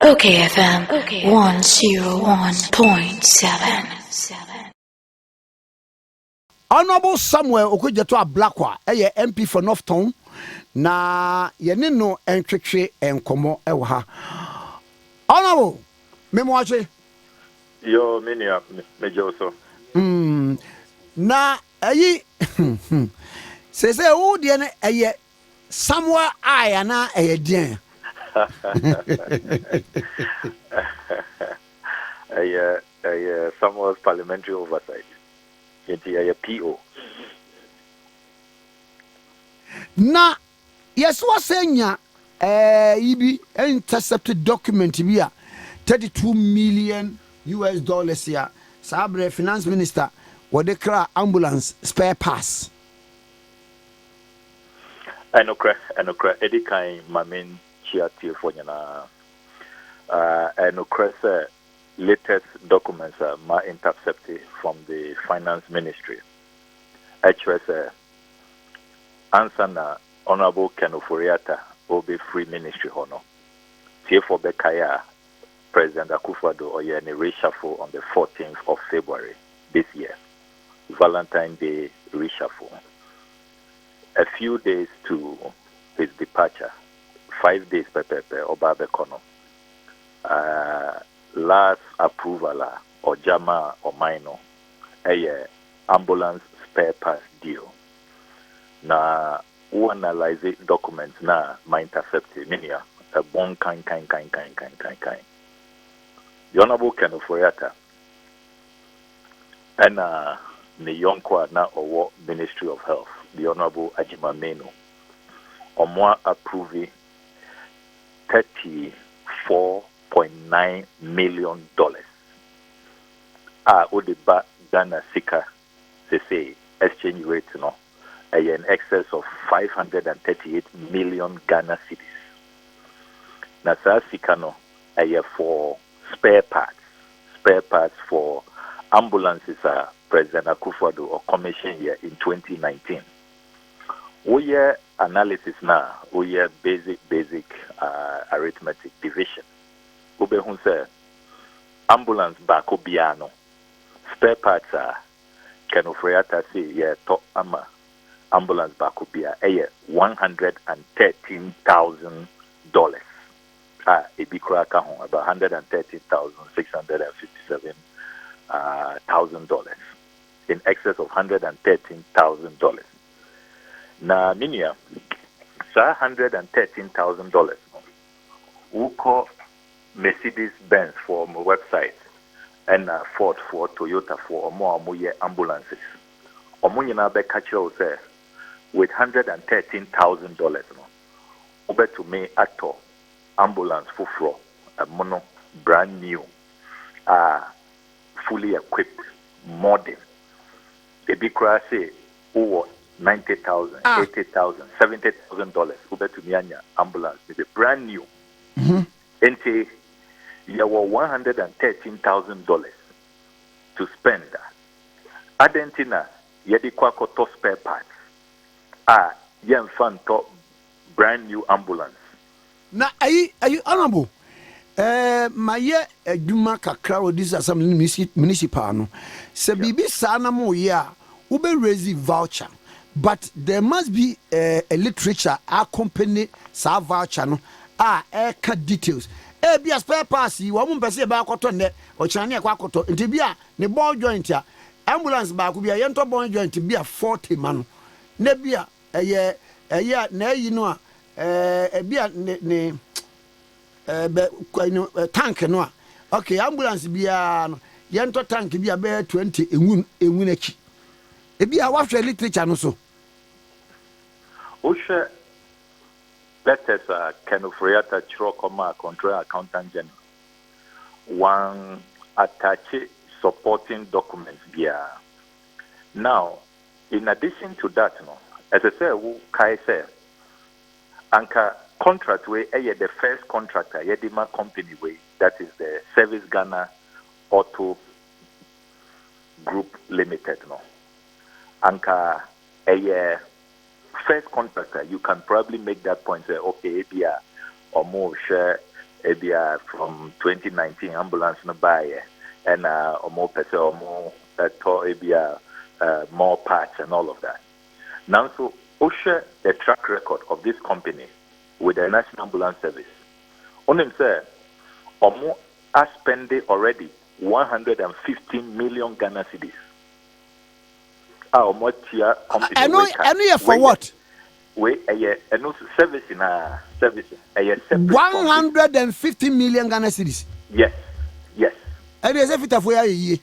OKFM 101.7. Honorable Samuel Okudzeto Ablakwa, MP for Northtown, na yene no entwetwe enkomo ewo ha. Honorable, memwache. Yo, minia mejo so. Na ayi sese wo de na eye Samuel aya na eye den. Samuel's Parliamentary oversight. Yenti PO. Na yeso wasenya ibi intercepted document bi a 32 million US dollars ya sabre finance minister wode ambulance spare parts. Enokra edi kan mamen chiatie for nyana. Enokra say latest documents ma intercepted from the finance ministry. HRS answer na Honorable Ofori Atta will be free ministry hono. Tie for Bekaya President Akufo-Addo or any reshuffle on the 14th of February this year. Valentine's Day reshuffle. A few days to his departure, 5 days pepepe Obabe Kono. Last approval or Jama or Mino, a ambulance spare parts deal. Na who analyze documents na my intercepted minia a bon kind. The Honorable Ofori Atta and the young na or Ministry of Health, the Honorable Ajima Meno, on more approving $34.9 million. Odeba Ghana Sika, they say exchange rate no, in excess of 538 million Ghana cedis. Na sa Sika no, for spare parts for ambulances President Akufo-Addo or commission here in 2019. We analysis now, we basic arithmetic division. Ube hun say ambulance back obiano. Spare parts can Ofori Atta say top ama ambulance back obia $113,000. Ebikura kahon about $113,657,000 in excess of $113,000. Na minia sa $113,000 who call Mercedes Benz for my website and Ford for Toyota for more ambulances. Omunyina be catch say with $113,000 no over to me at all ambulance for a mono brand new fully equipped modern the big crash say over $90,000 $80,000 $70,000 over to me ambulance is a brand new and say you were $113,000 to spend Argentina yedi kwako to spare parts yen fan to brand new ambulance. Na ayi honorable maye adwuma kakra o this assembly municipal no se bibi sa na mo ye a ube raise voucher but there must be a literature accompany sa voucher no ka details be a spare parts yi wo mo pese ba akoto ne o chane e kwa akoto nti bia ne ball joint a ambulance ba ko bia ye nto ball joint bia 40 ma no ne bia eye na yi no a bia ne tank no a okay ambulance bia no ye nto tank bia be 20 enwu nachi bia wa hwe literature no so o hwe letters Ofori Atta chiro koma control accountant general one attach supporting documents bia. Now in addition to that no as I say who kai say anka contract way the first contractor yedima company way that is the Service Ghana Auto Group Limited no anka first contractor you can probably make that point say okay bia or more share from 2019 ambulance no buy and more person or more more parts and all of that. Now, so OSHA, the track record of this company with the National Ambulance Service, on him say, or more are spending already 115 million Ghana cedis. Or more tier company. I know for what? Wait, and also service in a service. 150 million Ghana cedis. Yes. And there's a fit of where you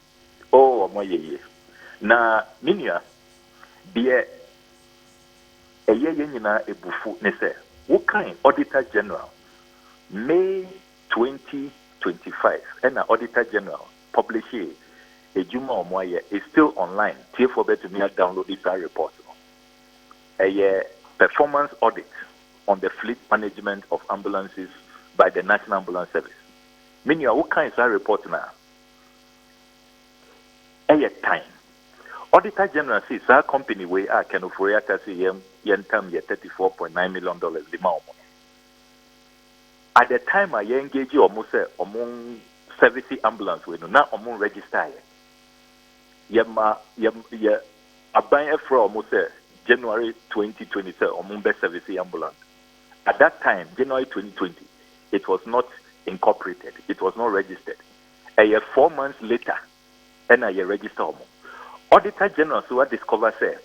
oh, my ye. Na minia, dear a year a bufu, nese, what kind Auditor General, May 2025, and an Auditor General publish a Juma or Moye is still online. Therefore, better me download this report. A performance audit on the fleet management of ambulances by the National Ambulance Service. Minia, what kind of report now? A time. Auditor General says our company we are can Ofori Atta say yen term $34.9 million the amount. At the time I engage you almost among service ambulance we no now among register ye aban for almost January 2027 among best service ambulance. At that time, January 2020, it was not incorporated, it was not registered. A year 4 months later, and I register omo. Auditor General so what discover say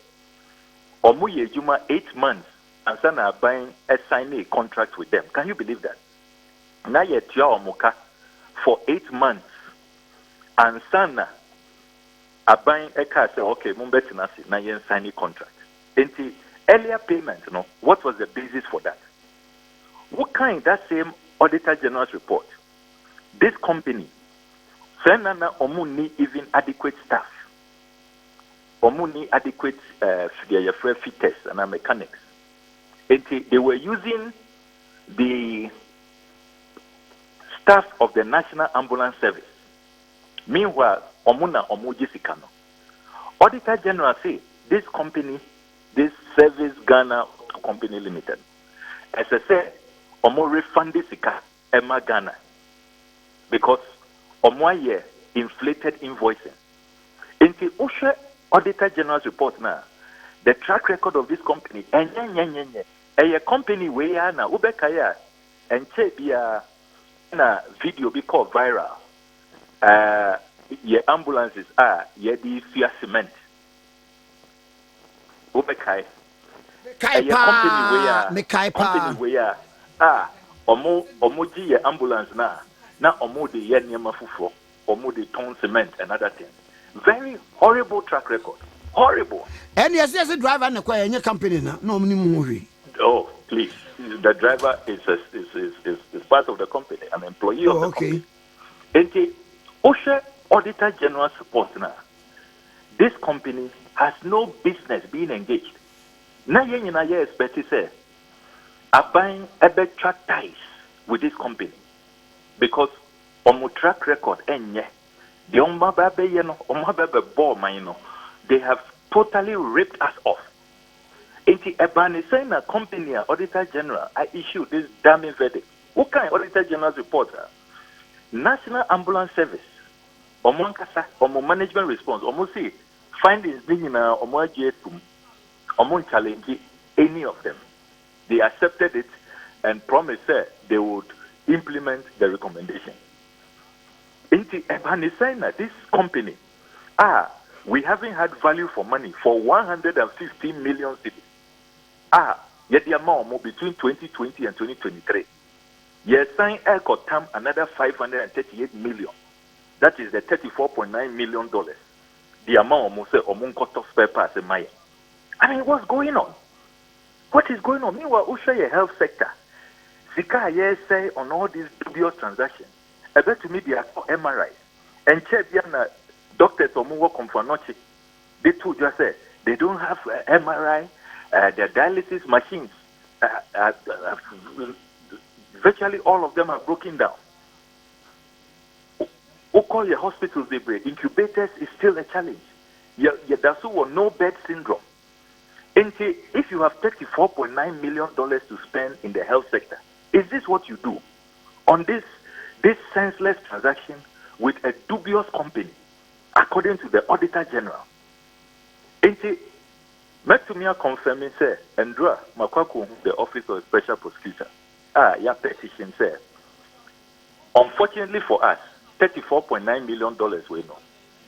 omo ye juma 8 months and sana buying sign a contract with them. Can you believe that? Na ye tia omoka for 8 months and sana buying a car say okay mumbeti nasi na ye sign a contract. Enti earlier payment no, what was the basis for that? What kind that same Auditor General's report? This company Senana Omuni even adequate staff. Omuni adequate fitters and mechanics. They were using the staff of the National Ambulance Service. Meanwhile, Omuna Omuji Sikano. Auditor General say this company, this Service Ghana Company Limited, as I said, Omo refunded Sika Emma Ghana because Omoye inflated invoicing. In the OSHA Auditor General's report now, the track record of this company, a company where na ubekaya and chebia na video be called viral. Your ambulances are ye the fear cement. Ubekai. Company where omoji ye ambulance na omo de ye niema fufuo, omo de ton cement and other things. Very horrible track record. Horrible. And yes, the driver and the company na no movie. Oh, please. The driver is part of the company, an employee of the company. And the OSHA Auditor General support now. This company has no business being engaged. Na ye expect to say buying a better ties with this company because omo track record enye the they have totally ripped us off. Inti Ebani saying a company Auditor General I issued this damning verdict. What kind of Auditor General's report? National Ambulance Service omo nkasa omo management response omo see findings being na omo ajetum omo challenge any of them. They accepted it and promised they would implement the recommendation. Inti Ebani saying that this company, we haven't had value for money for 115 million cedis. Yet the amount between 2020 and 2023. Yes, sign Elcotam another 538 million. That is the $34.9 million. The amount almost say omunkoto spare parts in Maya. I mean, what's going on? What is going on? Meanwhile, Usha health sector. Sika say on all these dubious transactions. I bet to me they are MRIs. And Chebiana doctors omunwo komfanochi. They too just say they don't have MRI, their dialysis machines. Virtually all of them are broken down. Who call your hospitals they break? Incubators is still a challenge. That's no bed syndrome. And if you have $34.9 million to spend in the health sector, is this what you do? on this senseless transaction with a dubious company, according to the Auditor General. Metumia confirming say Andra Makwaku, the Office of Special Prosecutor, your petition say, unfortunately for us, $34.9 million we know.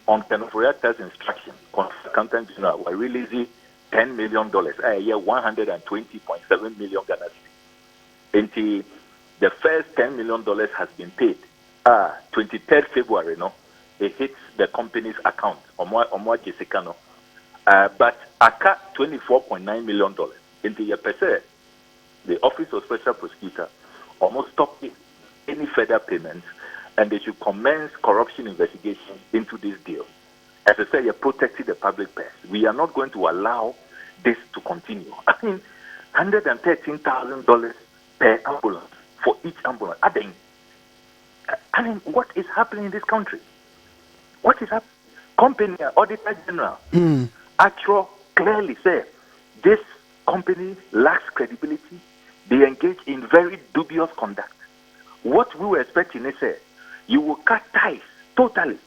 On Ofori Atta's instruction, Contractor General were releasing $10 million, a year 120.7 million Ghana cedis. The first $10 million has been paid. 23rd February, no, it hits the company's account. But aka $24.9 million. The Office of Special Prosecutor almost stopped any further payments, and they should commence corruption investigation into this deal. As I say, you're protecting the public purse. We are not going to allow this to continue. I mean, $113,000 per ambulance for each ambulance. I mean, what is happening in this country? What is happening? Company Auditor General actually clearly said this company lacks credibility. They engage in very dubious conduct. What we were expecting is you will cut ties totally.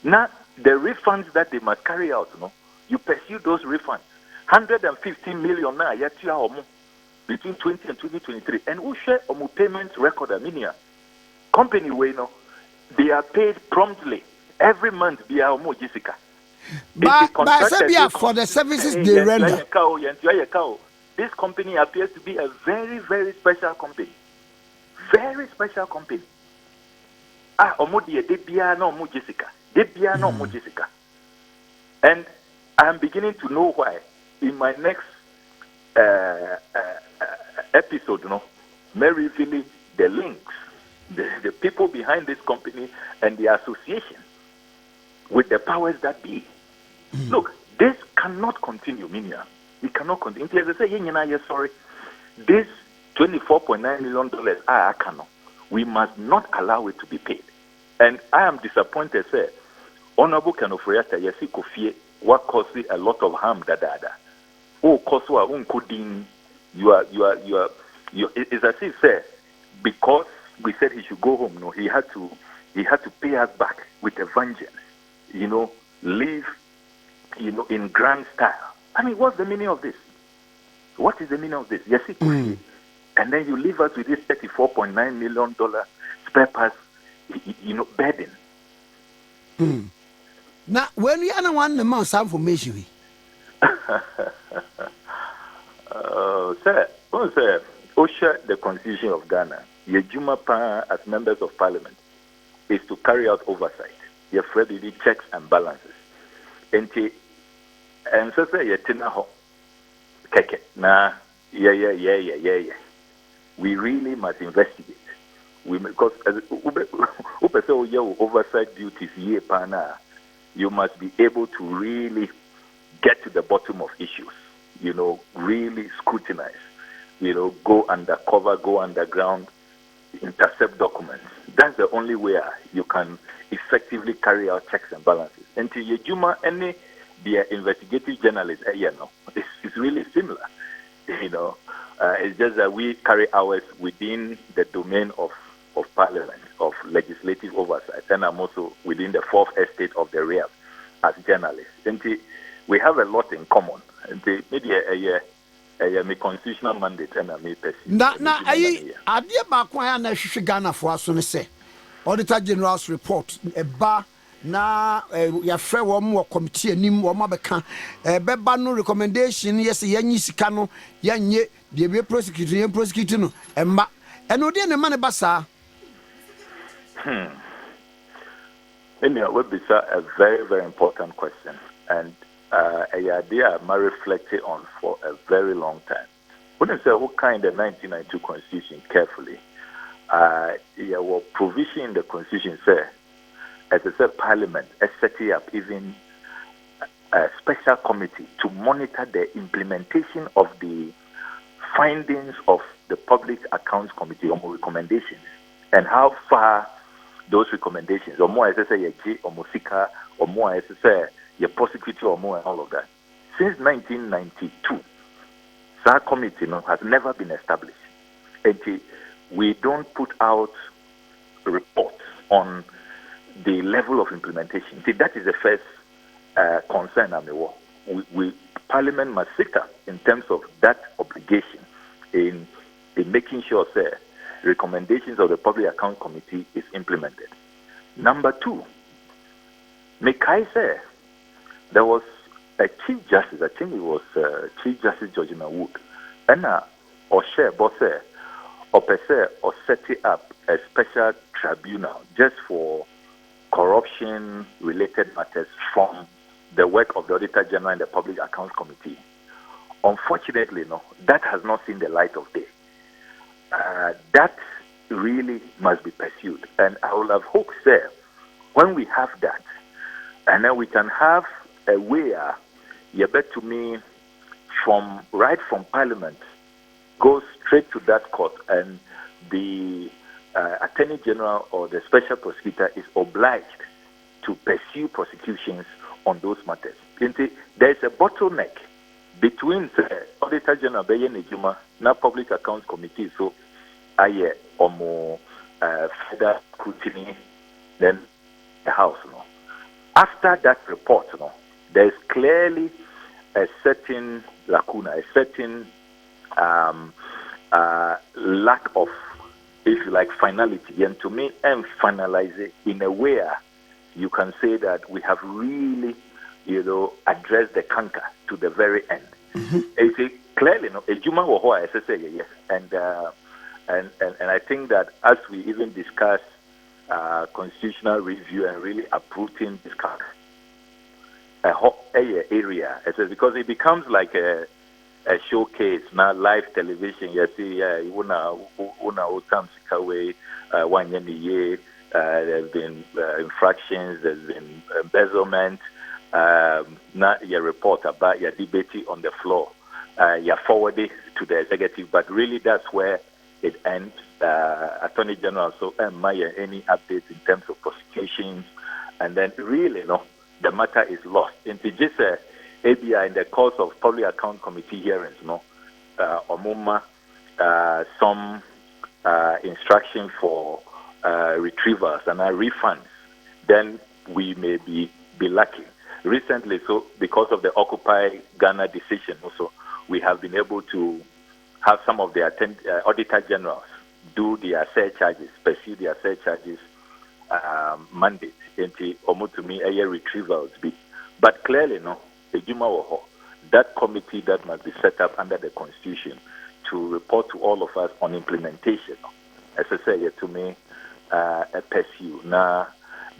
Now, the refunds that they must carry out, you pursue those refunds. 150 million now, between 20 and 2023. And who share on payment record, company way, they are paid promptly every month via Jessica. But for the services they render. This company appears to be a very, very special company. Very special company. Jessica. Jessica. And I'm beginning to know why. In my next episode, may reveal the links, the people behind this company and the association with the powers that be. Look, this cannot continue, Minia. It cannot continue. As I say, sorry. This $24.9 million, we must not allow it to be paid. And I am disappointed, sir. Honorable Ofori Atta, yesi kofie, what caused a lot of harm, dada. Oh, koswa unkudin. You are. It's as if, sir, because we said he should go home. No, he had to pay us back with a vengeance. Live, in grand style. I mean, what's the meaning of this? What is the meaning of this? Yes, and then you leave us with this $34.9 million spare parts, burden. Now, when we are one amount some information, sir, OSHA, the Constitution of Ghana, Yejuma as members of Parliament, is to carry out oversight. Your friendly checks and balances. And so say yetina keke na yeah. We really must investigate. Because as oversight duties you must be able to really get to the bottom of issues. Really scrutinize. Go undercover, go underground, intercept documents. That's the only way you can effectively carry out checks and balances. Until Yejuma, any the investigative journalists, it's really similar. It's just that we carry ours within the domain of Parliament, of legislative oversight, and I'm also within the fourth estate of the realm as journalists. And we have a lot in common. And maybe a constitutional mandate and a me person. Now, I dear Bakwa and Shigana for us to say, Auditor General's report, a bar. Na ya frɛ wɔ mo committee anim wɔ ma bɛka bɛba no recommendation yes yanyi sika no yanye de be prosecute no emma ɛno de ne ma ne ba saa Anyway, this is a very, very important question, and a idea I reflected on for a very long time. When I say who kind of 1992 Constitution carefully, was provision in the Constitution say, as I said, Parliament is setting up even a special committee to monitor the implementation of the findings of the Public Accounts Committee or recommendations, and how far those recommendations, or more as I say, or Musika, or more as I say, your prosecutor, or more, and all of that. Since 1992, that committee has never been established. And we don't put out report on the level of implementation. See, that is the first concern. Parliament must sit up in terms of that obligation in making sure that recommendations of the Public Account Committee is implemented. Number two, Mekai said there was a Chief Justice, I think it was Chief Justice Georgina Wood, and or share boss or set up a special tribunal just for corruption related matters from the work of the Auditor General and the Public Accounts Committee. Unfortunately, no, that has not seen the light of day. That really must be pursued. And I will have hoped, sir, when we have that, and then we can have a way, you bet to me, right from Parliament, go straight to that court, and the Attorney General or the Special Prosecutor is obliged to pursue prosecutions on those matters. There is a bottleneck between the Auditor General Bayen Ejuma na Public Accounts Committee, so aye omo federal scrutiny, then the House. No. After that report, no, there is clearly a certain lacuna, a certain lack of, if you like, finality. And to me, and finalize it in a way you can say that we have really, addressed the canker to the very end. It's clearly, no, Ejuma Wohoa, as I say, yes, and I think that as we even discuss constitutional review and really uprooting this canker, a whole area, because it becomes like a showcase now, live television. You see, una utamsikawe wanyeniye. There's been infractions. There's been embezzlement. Now your report about your debate on the floor. You forward it to the executive, but really that's where it ends. Attorney General, so any updates in terms of prosecutions, and then really, the matter is lost. Into just ABI in the course of Public Account Committee hearings, omuma some instruction for retrievals and refunds, then we may be lucky. Recently, so because of the Occupy Ghana decision, also we have been able to have some of the Auditor Generals do their surcharges, pursue their surcharges mandate into omutumi retrievals. But clearly, that committee that must be set up under the Constitution to report to all of us on implementation. As I say, to me, a pursue. Now,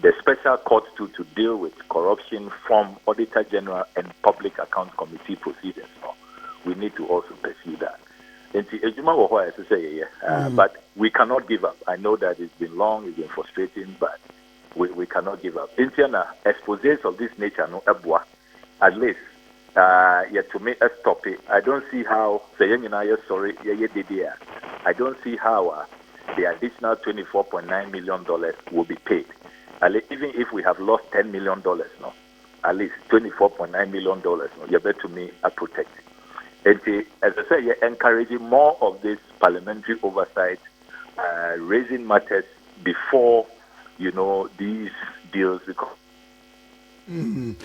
the special court to deal with corruption from Auditor General and Public Account Committee proceedings. We need to also pursue that. But we cannot give up. I know that it's been long, it's been frustrating, but we cannot give up. Exposés of this nature, at least, to me, a stop it. I don't see how, I don't see how the additional $24.9 million will be paid. Even if we have lost $10 million, at least $24.9 million, you bet to me are protected. As I say, you're encouraging more of this parliamentary oversight, raising matters before, these deals become. You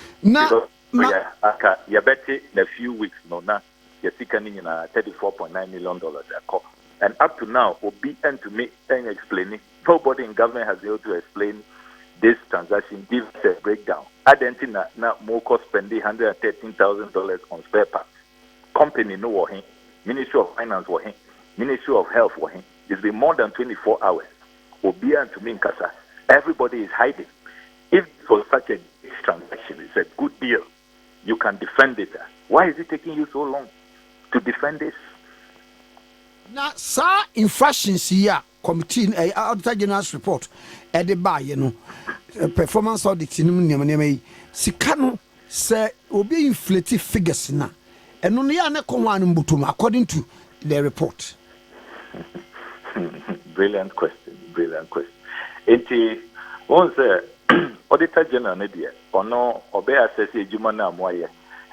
bet in a few weeks, now, you're seeking $34.9 million. And up to now, OB and to me and explaining, nobody in government has been able to explain this transaction, give us a breakdown. Argentina now more cost spending $113,000 on spare parts. Company no war, Ministry of Finance war, Ministry of Health war. It's been more than 24 hours. OB and to me in Casa, everybody is hiding. If for such a transaction, it's a good deal, you can defend it. Why is it taking you so long to defend this? Now, sir, infractions here, committee, Auditor General's report, at the bar, performance audit in Sikano, sir, will be inflated figures now. And only according to the report. Brilliant question. Once Auditor General Media, or no, obey assess a human moye,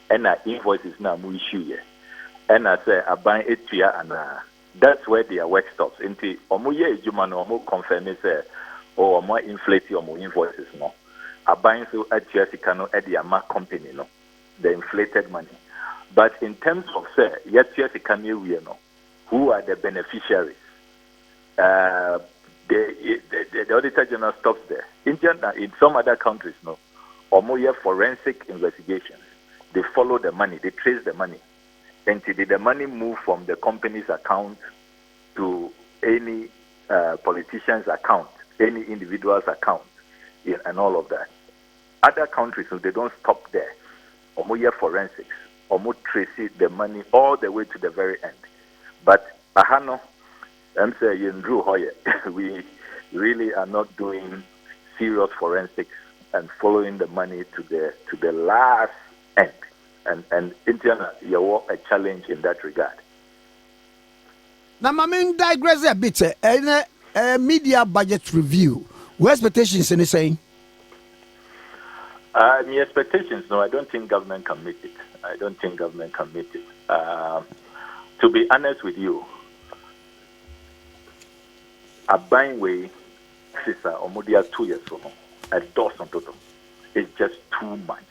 and invoices now issue, and I say, I buy it to and that's where their work stops. Into Omuye Juman Omu confirm is or more inflate or more invoices no. A buying so at Tiasicano at the Ama company no, the inflated money. But in terms of say, yet Tiasicano we know who are the beneficiaries. The Auditor General stops there. In some other countries, no, or more forensic investigations. They follow the money, they trace the money. Until the money move from the company's account to any politician's account, any individual's account, and all of that. Other countries, so they don't stop there. Or more forensics, or more trace the money all the way to the very end. But Ahano, I'm saying, Drew Hoyer, we really are not doing serious forensics and following the money to the last end. And India, you have a challenge in that regard. Now, I digress a bit. Media budget review. What expectations are you saying? My expectations, no, I don't think government can meet it. To be honest with you, a buying way, sister, or more 2 years from now, a dozen total. It's just too much.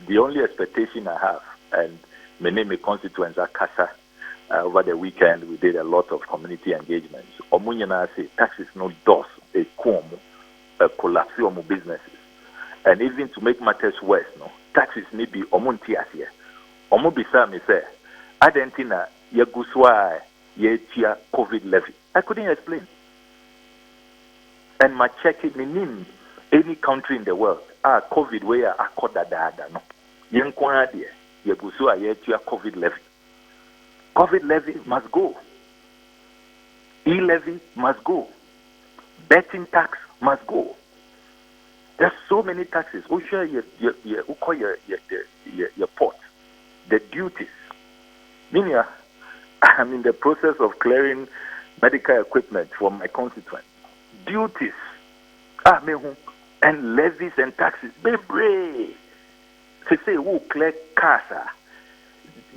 The only expectation I have, and many of my constituents are Casa. Over the weekend, we did a lot of community engagements. Omunyana say taxes no dos, a collapse of businesses. And even to make matters worse, no taxes need be omuntias here. Omubisa me say, Adentina, Yaguswa, Yetia, COVID levy. I couldn't explain. And my check it meaning any country in the world, COVID where I caught that no. Yankwana dear, Yaguswa, Yetia, COVID levy. COVID levy must go. E-levy must go. Betting tax must go. There's so many taxes. Oh, sure, your port, the duties. Meaning, I'm in the process of clearing medical equipment for my constituents. Duties, and levies and taxes. Baby, to say who clear casa.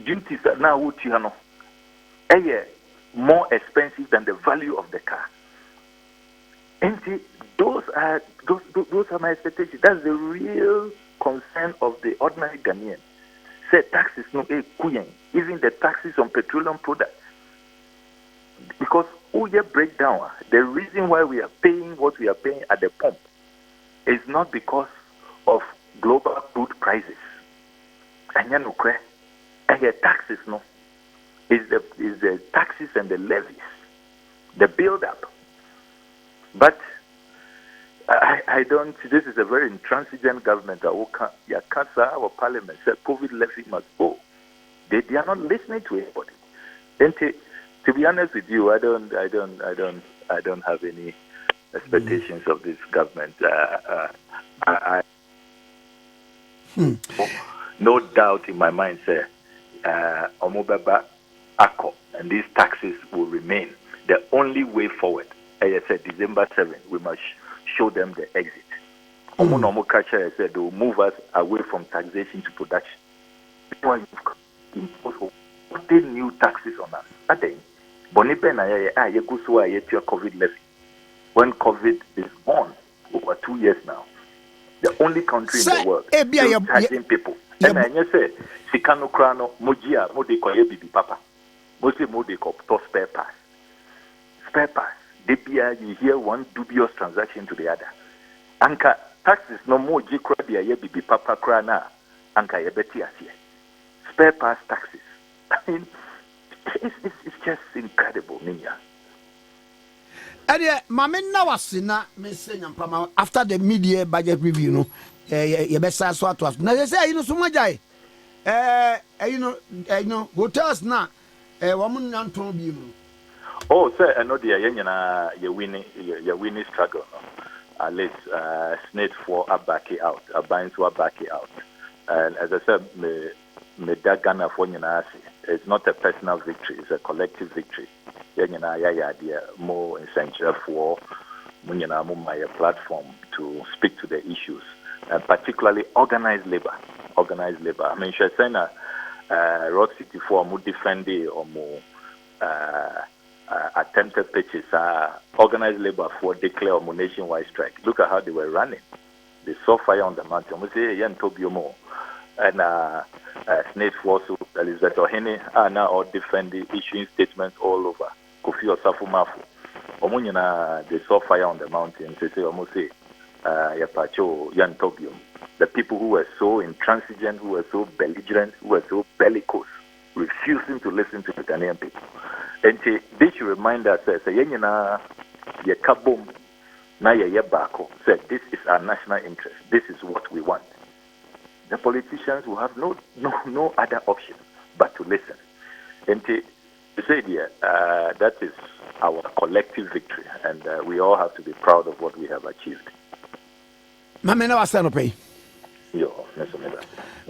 Duties are now what you know. More expensive than the value of the car. And see, those are my expectations. That's the real concern of the ordinary Ghanaian. Say taxes no even the taxes on petroleum products. Because breakdown, the reason why we are paying what we are paying at the pump is not because of global food prices. And the taxes no. Is the taxes and the levies, the build-up. But I don't. This is a very intransigent government. Our Parliament said COVID levy must go. They are not listening to anybody. And to be honest with you, I don't have any expectations of this government. No doubt in my mind, sir. Omobaba. And these taxes will remain. The only way forward, as I said, December 7th, we must show them the exit. Omonomo Kacha said they will move us away from taxation to production. Impose new taxes on us. COVID levy. When COVID is gone over 2 years now, the only country in the world still charging people. And I say, Sikano Krano, Mojia, Modeko Bibi Papa. Mostly they call spare parts. Spare parts. You hear one dubious transaction to the other. Anka taxes no more jikra dia ye bibi papa krana. Anka ye beti asiye. Spare parts taxes. I mean, it's just incredible, Ninya. After the mid-year budget review, no, you best say what was. Now they say so much. Hotels now. Oh, sir, I know you're winning struggle. At least snakes for a back out, a binds for a back out. And as I said, Ghana for it's not a personal victory, it's a collective victory. More essential for my platform to speak to the issues, particularly organized labor. I mean, Rock City for more defending or more attempted pitches, organized labor for declare a nationwide strike. Look at how they were running. They saw fire on the mountain. We say, Yan Tobiomo and Snake Force, Elizabeth Ohene are now all defending, issuing statements all over. Kofi Osafumafu. Omunyana, they saw fire on the mountain. They say, almost say, Yapacho, Yan Tobium. The people who were so intransigent, who were so belligerent, who were so bellicose, refusing to listen to the Ghanaian people. And this should remind us, say, Yenina, Yakabum, Naya Yabako, said, this is our national interest. This is what we want. The politicians will have no other option but to listen. And to say, that is our collective victory, and we all have to be proud of what we have achieved. Mamena Wasanope. Yo,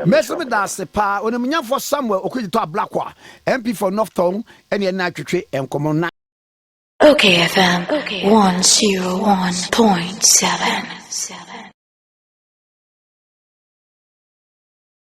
Mesomeda Sepa, on a Minya for somewhere, Okudzeto Ablakwa, MP for North Town, and your nitrate and common. OKFM 101.7.